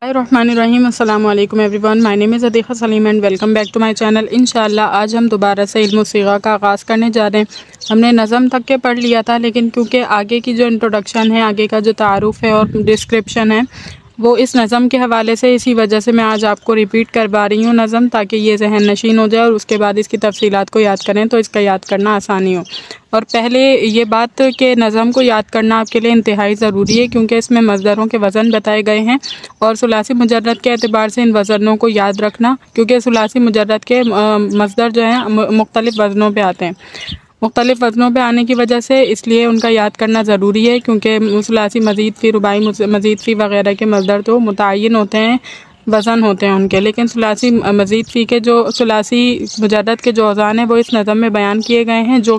Bismillahirrahmanirrahim। अस्सलाम वालेकुम everyone, my name is Adikha Saleem and welcome back to my channel. इंशाअल्लाह आज हम दोबारा से इल्म सीगा का आगाज़ करने जा रहे हैं। हमने नज़म तक के पढ़ लिया था, लेकिन क्योंकि आगे की जो इंट्रोडक्शन है, आगे का जो तारुफ़ है और डिस्क्रिप्शन है वो इस नज़म के हवाले से, इसी वजह से मैं आज आपको रिपीट करवा रही हूँ नज़म, ताकि ये जहन नशीन हो जाए और उसके बाद इसकी तफसीलात को याद करें तो इसका याद करना आसानी हो। और पहले ये बात कि नज़म को याद करना आपके लिए इंतहाई ज़रूरी है, क्योंकि इसमें मज़दरों के वज़न बताए गए हैं और सुलासी मुजर्रद के एतबार से इन वज़नों को याद रखना, क्योंकि सुलासी मुजर्रद के मज़दर जो हैं मुख्तलिफ़ वज़नों पे आते हैं। मुख्तलिफ़ वज़नों पे आने की वजह से इसलिए उनका याद करना ज़रूरी है, क्योंकि सुलासी मज़ीद फ़ी, रुबाई मज़ीद फ़ी वग़ैरह के मज़दर तो मुतय्यन होते हैं, वज़न होते हैं उनके, लेकिन सुलासी मज़ीद फ़ी के जो सुलासी मुजर्रद के जो औज़ान हैं वो इस नज़म में बयान किए गए हैं, जो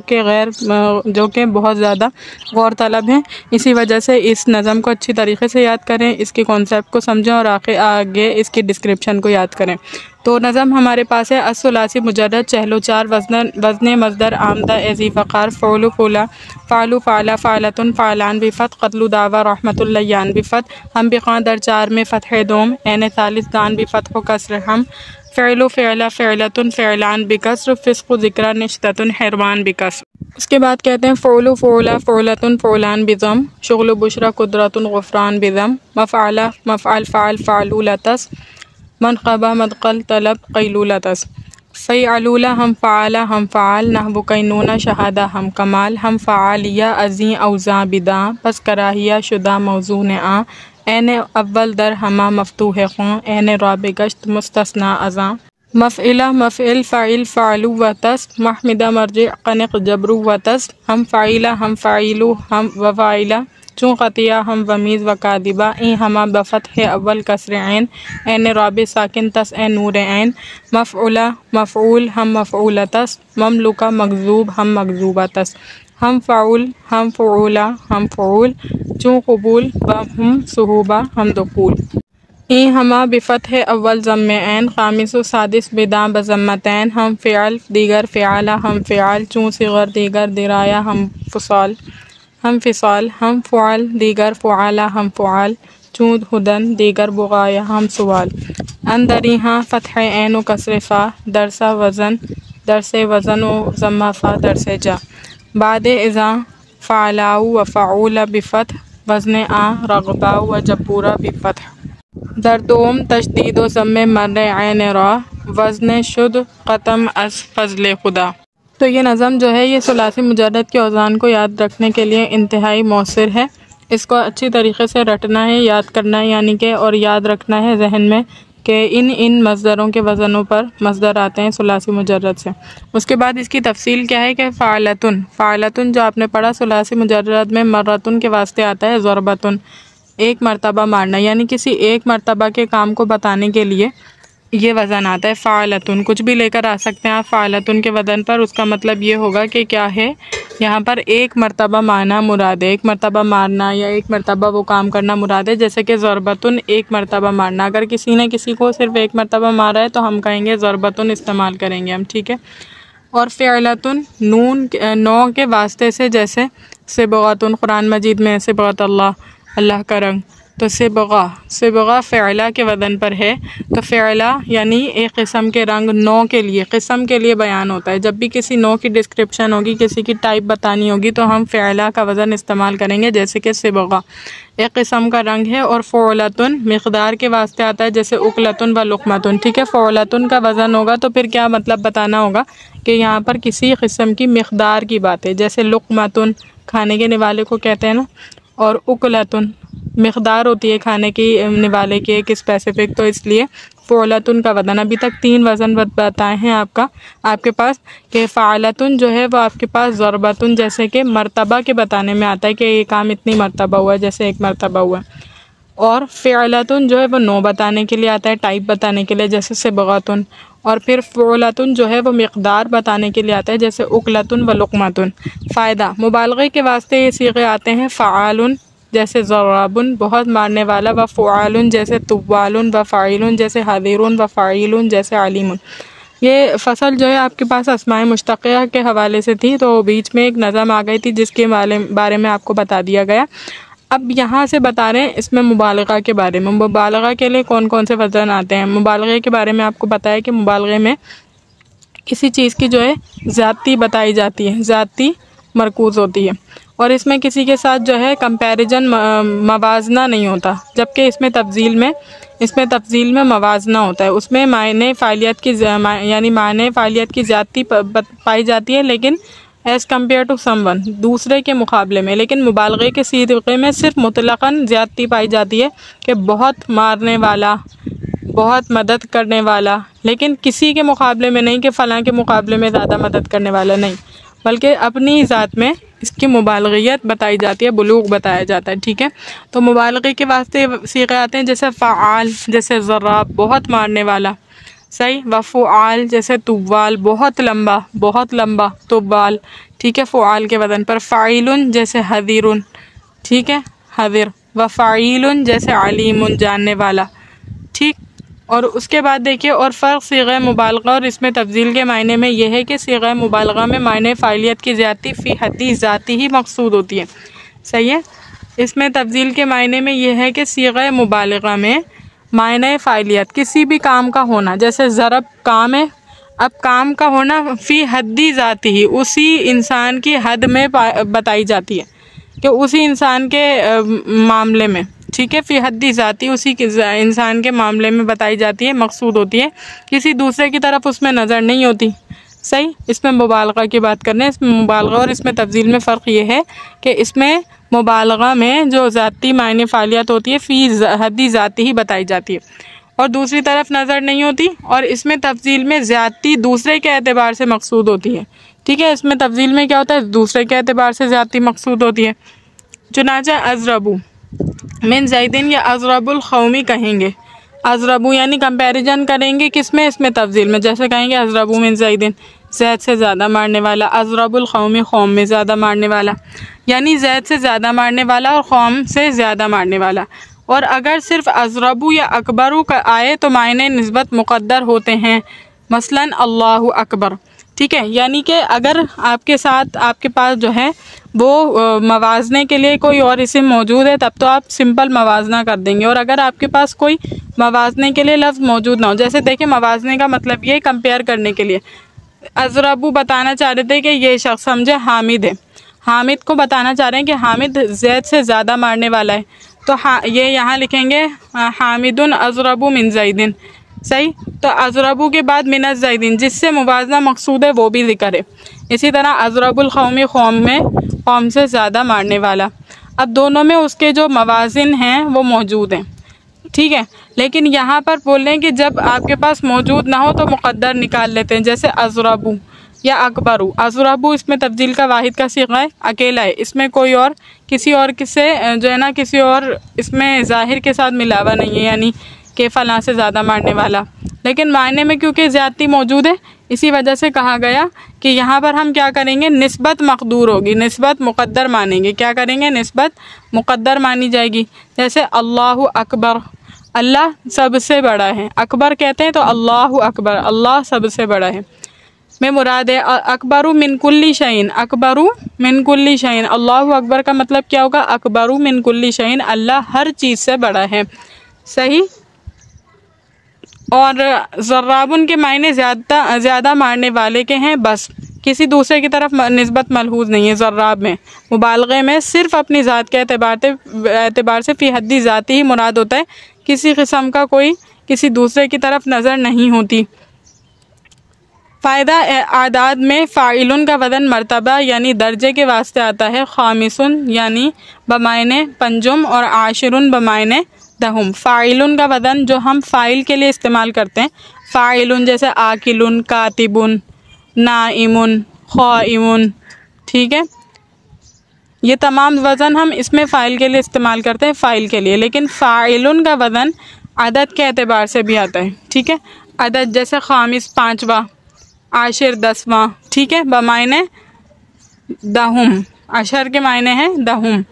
कि बहुत ज़्यादा गौर तलब हैं। इसी वजह से इस नज़म को अच्छी तरीके से याद करें, इसके कॉन्सेप्ट को समझें और आगे इसकी डिस्क्रिप्शन को याद करें। तो नज़म हमारे पास है। असुलासी मुजर्रद चहलो चार वज़न मज़दर आमदा एज़ी फ़कार फ़ौलु फ़ौला फ़ालु फ़ाला फ़ालतुन फ़ालान बिफ़त क़त्लु दावा रहमतुल्लयान बिफ़त हम बिक़ा दर चार में फ़तह दोम एन तालिस दान बिफ़तह कसर हम फ़िअलु फ़िअला फ़िअलतुन फ़िअलान बिकस्र फ़िस्क़ु ज़िक्रा निश्ततुन हैरवान बिकस्र। उसके बाद कहते हैं फ़ौलु फ़ौला फ़ौलतुन फ़ौलान बिज़म शुग़्लु बुशरा क़ुदरतुन ग़ुफ़रान बिज़म मफ़अला मफ़अल फ़अल फ़अलु लतस मनक़बा मदक़ल तलब क़ैलुलतस फ़इअलूला हम फ़अला हम फ़अल नहबु कैनूना शहादा हम कमाल हम फ़अलिया अज़ी औज़ा बिदा पस कराहिया शुदा मौज़ून आ एने अव्वल दर हमा मफ़तूह ख़ों एने राब गश्त मुस्तस्ना अज़ा मफ़इला मफ़इल फ़ाइल फ़अलु वतस महमिदा मर्जिअ क़निक़ जबरु वतस हम फ़ाइला हम फ़ाइलु हम वफ़ाइला चूँ क़तिया हम वमीज़ वकादिबा ई हमा बफ़तह अव्वल कसर ऐन एन राब साकिन तस ए नूर ऐन मफ़उला मफ़ऊल हम मफ़ऊलतस ममलुका मग़ज़ूब हम मग़ज़ूबतस हम फ़ाउल हम फ़ऊला हम फ़ऊल चूँ क़बूल व हम सुहूबा हम दुख़ूल ई हमा बिफ़तह अव्वल ज़म्मे ऐन ख़ामिसु सादिस बिदा बज़म्मतैन हम फ़िअल दीगर फ़िअला हम फ़िअल चूँ सिग़र दीगर दिराया हम फ़ुसाल हम फ़िसाल हम फ़ुआल दीगर फ़ुआला हम फ़ुआल चूँद हुदन दीगर बुग़ाया हम सुवाल अंदरिहा फ़तह ऐन कसर फ़ा दरसा वज़न दरसे वज़न व ज़म्मा फ़ा दरसे जा बादे इज़ा फ़अलाउ व फ़अूला बिफ़तह वज़न आ रग़बाउ व जब्बूरा बिफ़तह दरदोम तशदीद व ज़म्मे मर्रे ऐन रा वज़न शुद क़तम अस फ़ज़ले खुदा। तो ये नज़म जो है ये सुलासी मुजर्रद के औज़ान को याद रखने के लिए इंतहाई मौसर है। इसको अच्छी तरीके से रटना है, याद करना है, यानी कि और याद रखना है जहन में कि इन मज़दरों के वज़नों पर मज़दर आते हैं सुलासी मुजर्रद से। उसके बाद इसकी तफसील क्या है कि फ़ालतुन जो आपने पढ़ा सुलासी मुजर्रद में मर्रतुन के वास्ते आता है ज़रबतुन, एक मरतबा मारना, यानी किसी एक मरतबा के काम को बताने के लिए ये वज़न आता है। फ़ालतुन कुछ भी लेकर आ सकते हैं आप फ़ालतुन के वज़न पर, उसका मतलब ये होगा कि क्या है, यहाँ पर एक मरतबा मारना मुराद है, एक मरतबा मारना या एक मरतबा वो काम करना मुराद है। जैसे कि ज़रबतुन एक मरतबा मारना, अगर किसी ने किसी को सिर्फ एक मरतबा मारा है तो हम कहेंगे ज़रबतुन इस्तेमाल करेंगे हम, ठीक है। और फ़िअलतुन नून नौ के वास्ते से, जैसे सिबग़तुन कुरान मजीद में सिबग़त अल्लाह का रंग, तो सिबग़ा फ़िअला के वज़न पर है। तो फ़िअला यानी एक किस्म के रंग, नौ के लिए, किस्म के लिए बयान होता है। जब भी किसी नौ की डिस्क्रिप्शन होगी, किसी की टाइप बतानी होगी तो हम फ़िअला का वज़न इस्तेमाल करेंगे, जैसे कि सिबग़ा एक किस्म का रंग है। और फ़ौलतुन मिक़दार के वास्ते आता है, जैसे उकलतुन व लुक़मतुन, ठीक है। फ़ौलतुन का वज़न होगा तो फिर क्या मतलब बताना होगा कि यहाँ पर किसी किस्म की मिक़दार की बात है, जैसे लुक़मतुन खाने के निवाले को कहते हैं ना, और उकलतुन मिक़दार होती है खाने की निवाले की एक स्पेसिफ़िक, तो इसलिए फ़ौलतुन का वज़न। अभी तक 3 वज़न बताए हैं आपके पास कि फ़अलतुन जो है वो आपके पास ज़रबतुन जैसे कि मरतबा के बताने में आता है कि ये काम इतनी मरतबा हुआ है, जैसे एक मरतबा हुआ है। और फ़िअलतुन जो है वो 9 बताने के लिए आता है, टाइप बताने के लिए, जैसे सिबग़तुन। और फिर फ़ौलतुन जो है वो मिक़दार बताने के लिए आता है, जैसे उकलतुन व लुक़मतुन। फ़ायदा मुबालग़े के वास्ते ये सीग़े आते हैं, फ़अालुन जैसे ज़राबुन बहुत मारने वाला, व फ़ुआलुन जैसे तुव्वालुन, व फ़ाइलुन जैसे हादिरुन, व फ़ाइलुन जैसे आलिमुन। ये फ़सल जो है आपके पास अस्माए मुश्तक़ा के हवाले से थी, तो बीच में एक नज़म आ गई थी जिसके बारे में आपको बता दिया गया। अब यहाँ से बता रहे हैं इसमें मुबालगा के बारे में। मुबालगा के लिए कौन कौन से वज़न आते हैं। मुबालगे के बारे में आपको पता है कि मुबालगे में किसी चीज़ की जो है ज़्यादती बताई जाती है, ज़्यादती मरकूज़ होती है, और इसमें किसी के साथ जो है कंपैरिजन मवाजना नहीं होता, जबकि इसमें तफजील में मवाजना होता है। उसमें मायने फ़ाइलियत की यानी मायने फ़ाइलियत की ज़्यादती पाई जाती है, लेकिन एज़ कम्पेयर टू समवन, दूसरे के मुकाबले में। लेकिन मुबालगे के सीगे में सिर्फ मुतलक़न ज़्यादती पाई जाती है कि बहुत मारने वाला, बहुत मदद करने वाला, लेकिन किसी के मुकाबले में नहीं कि फ़लाँ के मुकाबले में ज़्यादा मदद करने वाला नहीं, बल्कि अपनी ज़ात में इसकी मुबालगियत बताई जाती है, बुलूग बताया जाता है। ठीक है, तो मुबालगे के वास्ते सीगे आते हैं जैसे फ़आल, जैसे ज़र्राब बहुत मारने वाला, सही, व फ़ुआल जैसे तुवाल बहुत लंबा तुवाल, ठीक है, फ़ुआल के वज़न पर। फ़ाइलुन जैसे हज़ीरुन, ठीक है, हज़िर, व फ़ाइलुन जैसे अलीमुन जानने वाला, ठीक। और उसके बाद देखिए और फ़र्क सीग़े मुबालगा और इसमें तफ़ज़ील के मायने में यह है कि सीग़े मुबालगा में मायने फ़ाइलियत की ज़्यादती फ़ी हद्दी ज़ाती ही मक़सूद होती है, सही है। इसमें तफ़ज़ील के मायने में यह है कि सीग़े मुबालगा में मायने फ़ाइलियत किसी भी काम का होना, जैसे ज़रब काम है, अब काम का होना फ़ी हद्दी ज़ाती ही उसी इंसान की हद में बताई जाती है, कि उसी इंसान के मामले में, ठीक है, फ़ी हद्दी ज़ाती उसी के इंसान के मामले में बताई जाती है, मकसूद होती है, किसी दूसरे की तरफ उसमें नज़र नहीं होती, सही। इसमें मुबालगा की बात करने, इसमें मुबालगा और इसमें तफ़ज़ील में फ़र्क ये है कि इसमें मुबालगा में जो ज़ाती मायने फ़ालियत होती है फ़ी हद्दी ज़ाती ही बताई जाती है और दूसरी तरफ नज़र नहीं होती, और इसमें तफ़ज़ील में ज़्यादती दूसरे के एतबार से मकसूद होती है, ठीक है। इसमें तफ़ज़ील में क्या होता है, दूसरे के एतबार से ज़्यादती मकसूद होती है। चुनाचा अज़रबू मिन ज़ैदिन या अज़रबुल क़ौमी कहेंगे, अज़रबू यानी कंपैरिजन करेंगे किसमें, इसमें तफ़ज़ील में, जैसे कहेंगे अज़रबू मिन ज़ैदिन ज़ैद से ज़्यादा मारने वाला, अज़रबुल क़ौमी क़ौम में ज़्यादा मारने वाला, यानी ज़ैद से ज़्यादा मारने वाला और क़ौम से ज़्यादा मारने वाला। और अगर सिर्फ अज़रबू या अकबरू का आए तो मायने निस्बत मुक़द्दर होते हैं, मसलन अल्लाहु अकबर, ठीक है। यानी कि अगर आपके साथ आपके पास जो है वो मवाजने के लिए कोई और इस्म मौजूद है, तब तो आप सिंपल मवाजना कर देंगे। और अगर आपके पास कोई मवाजने के लिए लफ्ज़ मौजूद ना हो, जैसे देखिए मवाजने का मतलब ये कंपेयर करने के लिए, अज़रबू बताना चाह रहे थे कि ये शख्स समझे हामिद है, हामिद को बताना चाह रहे हैं कि हामिद ज़ैद से ज़्यादा मारने वाला है, तो ये यहाँ लिखेंगे हामिदुन अज़रबू मिन ज़ैदिन, सही। तो अज़रबू के बाद मिन ज़ैदिन जिससे मुवाजना मकसूद है वो भी ज़िक्र है। इसी तरह अज़रबुल क़ौमी क़ौम में क़ौम से ज़्यादा मारने वाला, अब दोनों में उसके जो मवाज़िन हैं वो मौजूद हैं, ठीक है। लेकिन यहाँ पर बोल रहे हैं कि जब आपके पास मौजूद ना हो तो मुक़द्दर निकाल लेते हैं, जैसे अज़रबू या अकबरू। अज़रबू इसमें तब्दील का वाहिद का सीगा है, अकेला है, इसमें कोई और किसी और से जो है ना किसी और इसमें ज़ाहिर के साथ मिलावा नहीं है, यानी कि फ़लाँ से ज़्यादा मारने वाला। लेकिन मायने में क्योंकि ज़्यादती मौजूद है, इसी वजह से कहा गया कि यहाँ पर हम क्या करेंगे, निस्बत मक़दूर होगी, निस्बत मुक़द्दर मानेंगे। क्या करेंगे, निस्बत मुक़द्दर मानी जाएगी। जैसे अल्लाहु अकबर, अल्लाह सबसे बड़ा है, अकबर कहते हैं तो अल्लाहु अकबर, अल्लाह सबसे बड़ा है। में मुराद है अकबरू मिन कुल्ली शैइन, अकबरू मिन कुल्ली शैइन, अल्लाहु अकबर का मतलब क्या होगा, अकबरू मिन कुल्ली शैइन, अल्लाह हर चीज़ से बड़ा है, सही। और ज़र्राबुन के मायने ज़्यादा मारने वाले के हैं, बस किसी दूसरे की तरफ निस्बत मलहूज़ नहीं है। ज़र्राब में मुबालगे में सिर्फ़ अपनी ज़ात के एतबार से फ़ी हद्दी ज़ाती ही मुराद होता है, किसी किस्म का कोई किसी दूसरे की तरफ नज़र नहीं होती। फ़ायदा आदाद में फ़ाइलुन का वज़न मरतबा यानी दर्जे के वास्ते आता है, ख़ामिसुन यानी बमायने पंजुम और आशिरुन बमायने दहुम। फ़ाइलुन का वज़न जो हम फ़ाइल के लिए इस्तेमाल करते हैं, फ़ाइलुन जैसे आकिलुन, कातिबुन, नाइमुन, ख़ाइमुन, ठीक है, ये तमाम वज़न हम इसमें फ़ाइल के लिए इस्तेमाल करते हैं, फ़ाइल के लिए। लेकिन फ़ाइलुन का वज़न अदद के एतबार से भी आता है, ठीक है। अदद जैसे ख़ामिस 5वां, आशिर 10वां, ठीक है, बमायने दहुम, अशर के मायने हैं दहुम।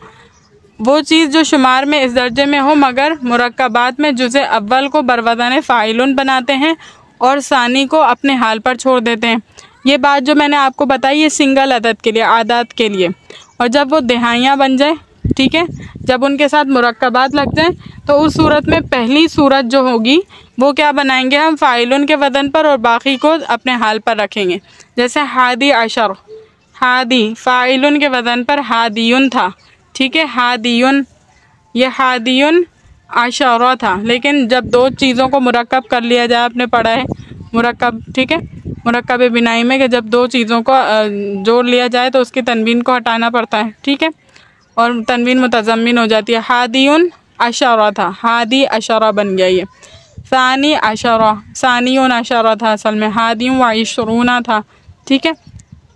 वो चीज़ जो शुमार में इस दर्जे में हो मगर मुरक्कबात में जुज़े अव्वल को बरवज़न फ़ाइलुन बनाते हैं और सानी को अपने हाल पर छोड़ देते हैं। ये बात जो मैंने आपको बताई ये सिंगल अदद के लिए, आदात के लिए। और जब वो दिहाइयाँ बन जाए, ठीक है। जब उनके साथ मुरक्कबात लग जाएं तो उस सूरत में पहली सूरत जो होगी वो क्या बनाएंगे हम, फ़ाइलुन के वज़न पर और बाकी को अपने हाल पर रखेंगे। जैसे हादी अशर, हादी फ़ाइलुन के वज़न पर हादियुन था, ठीक है, हादियुन, ये हादियुन अशरा था। लेकिन जब दो चीज़ों को मुरक्कब कर लिया जाए, आपने पढ़ा है मुरक्कब, ठीक है, मुरक्कब बिनाई में कि जब दो चीज़ों को जोड़ लिया जाए तो उसकी तनवीन को हटाना पड़ता है, ठीक है, और तनवीन मुतज़म्मिन हो जाती है। हादियुन अशरा था, हादी अशरा बन गया ये। सानी अशरा, सानियुन अशरा था असल में, हादियुन व इशरूना था, ठीक है।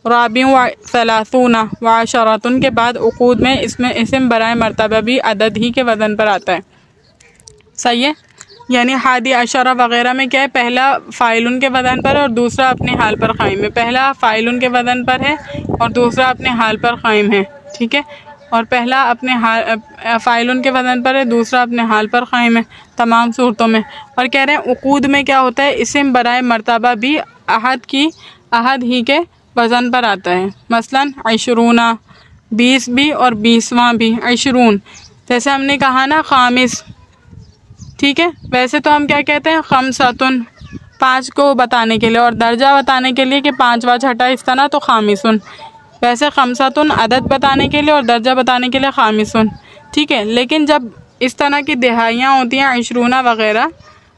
राबियुन व सलासूना व अशरातुन के बाद उकूद में इसमें इस्म बराए मर्तबा भी अदद ही के वज़न पर आता है, सही है। यानी हादी अशरा वग़ैरह में क्या है, पहला फ़ाइलुन के वज़न पर और दूसरा अपने हाल पर क़ाइम है। पहला फ़ाइलुन के वज़न पर है और दूसरा अपने हाल पर क़ाइम है, ठीक है। और पहला अपने हाल फ़ाइलुन के वज़न पर है, दूसरा अपने हाल पर क़ाइम है तमाम सूरतों में। और कह रहे हैं उकूद में क्या होता है, इस्म बराए मर्तबा भी अहद ही के वज़न पर आता है। मसलन इशरूना 20 भी और 20वां भी, इशरून जैसे हमने कहा ना ख़ामिस, ठीक है। वैसे तो हम क्या कहते हैं, खमसतुन 5 को बताने के लिए और दर्जा बताने के लिए कि 5वां छठा इस तरह तो खामिसुन। वैसे खमसतुन अदद बताने के लिए और दर्जा बताने के लिए खामिसुन, ठीक है। लेकिन जब इस तरह की दिहाइयाँ होती हैं इशरूना वग़ैरह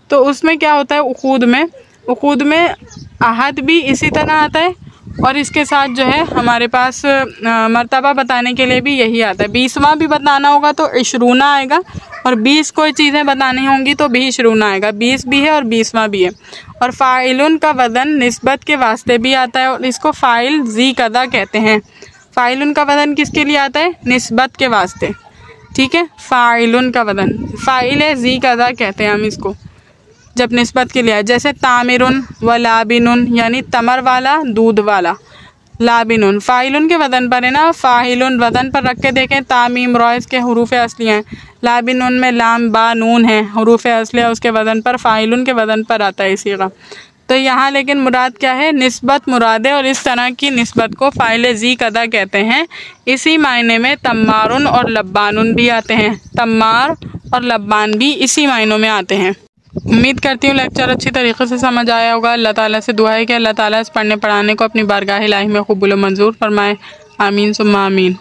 तो उसमें क्या होता है, उकूद में अहद भी इसी तरह आता है और इसके साथ जो है हमारे पास मर्तबा बताने के लिए भी यही आता है। 20वां भी बताना होगा तो इशरूना आएगा और 20 कोई चीज़ें बतानी होंगी तो भी इशरूना आएगा। 20 भी है और 20वां भी है। और फ़ाइलुन का वज़न निस्बत के वास्ते भी आता है और इसको फ़ाइल ज़ी कदा कहते हैं। फ़ाइलुन का वज़न किसके लिए आता है, निस्बत के वास्ते, ठीक है। फ़ाइलुन का वज़न फ़ाइल ज़ी कदा कहते हैं हम इसको जब निस्बत के लिए। जैसे तामिरुन व लाबिनुन यानी तमर वाला दूध वाला, लाबिनुन फ़ाइलुन के वज़न पर है ना, फ़ाइलुन वज़न पर रख के देखें, तामीम रॉइस के हरूफ असली हैं, लाबिनुन में लाम बा नून है हरूफ असली, उसके वज़न पर फ़ाइलुन के वज़न पर आता है इसी का। तो यहाँ लेकिन मुराद क्या है, निस्बत मुराद है और इस तरह की निस्बत को फ़ाइल ज़ी कदा कहते हैं। इसी मायने में तम्मारुन और लब्बानुन भी आते हैं, तम्मार और लब्बान भी इसी मायनों में आते हैं। उम्मीद करती हूँ लेक्चर अच्छी तरीके से समझ आया होगा। अल्लाह ताला से दुआ है कि अल्लाह ताला इस पढ़ने पढ़ाने को अपनी बारगाह इलाही में कबूल मंजूर फरमाए। आमीन सुम्मा आमीन।